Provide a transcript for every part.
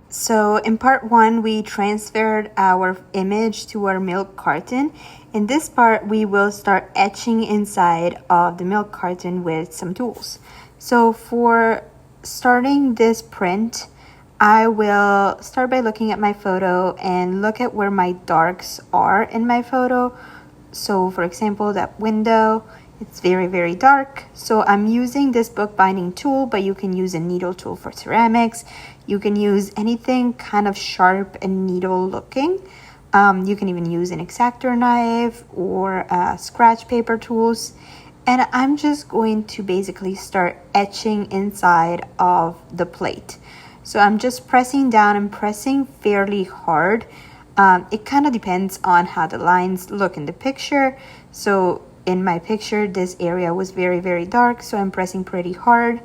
So in part 1, we transferred our image to our milk carton. In this part, we will start etching inside of the milk carton with some tools. So for starting this print, I will start by looking at my photo and look at where my darks are in my photo. So for example, that window, it's very dark. So I'm using this bookbinding tool, but you can use a needle tool for ceramics. You can use anything kind of sharp and needle looking. You can even use an X-Acto knife or scratch paper tools. And I'm just going to basically start etching inside of the plate. So I'm just pressing down and pressing fairly hard. It kind of depends on how the lines look in the picture. So in my picture, this area was very dark, so I'm pressing pretty hard.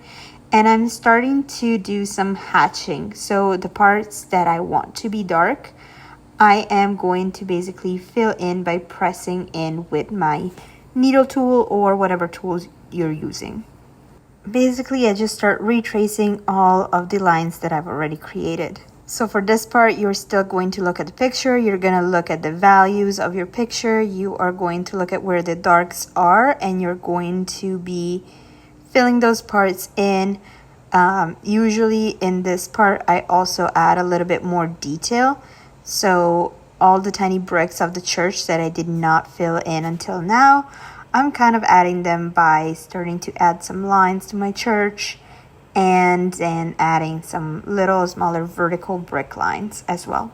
And I'm starting to do some hatching. So the parts that I want to be dark, I am going to basically fill in by pressing in with my needle tool or whatever tools you're using. Basically, I just start retracing all of the lines that I've already created. So for this part, you're still going to look at the picture. You're going to look at the values of your picture. You are going to look at where the darks are, and you're going to be filling those parts in. Usually in this part, I also add a little bit more detail. So all the tiny bricks of the church that I did not fill in until now, I'm kind of adding them by starting to add some lines to my church and then adding some little smaller vertical brick lines as well.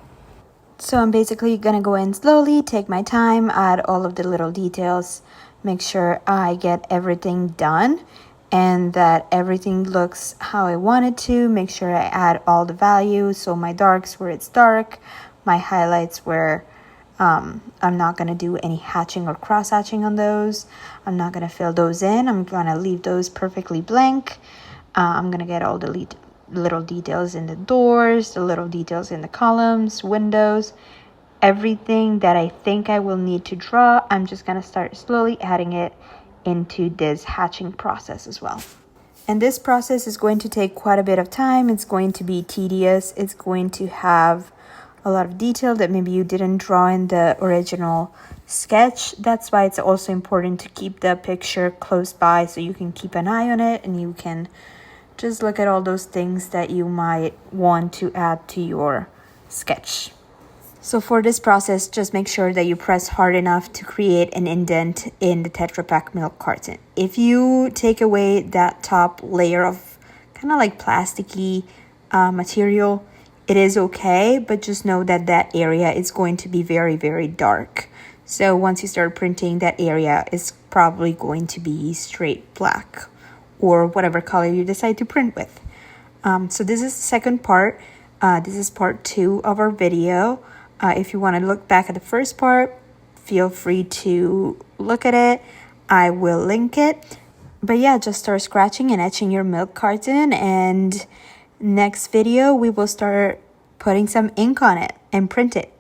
So I'm basically gonna go in slowly, take my time, add all of the little details, make sure I get everything done and that everything looks how I want it to. Make sure I add all the values, so my darks where it's dark, my highlights where I'm not going to do any hatching or cross hatching on those. I'm not going to fill those in. I'm going to leave those perfectly blank. I'm going to get all the little details in the doors, the little details in the columns, windows, everything that I think I will need to draw. I'm just going to start slowly adding it into this hatching process as well. And this process is going to take quite a bit of time. It's going to be tedious. It's going to have a lot of detail that maybe you didn't draw in the original sketch. That's why it's also important to keep the picture close by so you can keep an eye on it and you can just look at all those things that you might want to add to your sketch. So for this process, just make sure that you press hard enough to create an indent in the Tetra Pak milk carton. If you take away that top layer of kind of like plasticky material, it is okay, but just know that that area is going to be very dark. So once you start printing, that area is probably going to be straight black or whatever color you decide to print with. So this is the second part. This is part 2 of our video. If you want to look back at the first part, feel free to look at it. I will link it. But yeah, just start scratching and etching your milk carton, and next video we will start putting some ink on it and print it.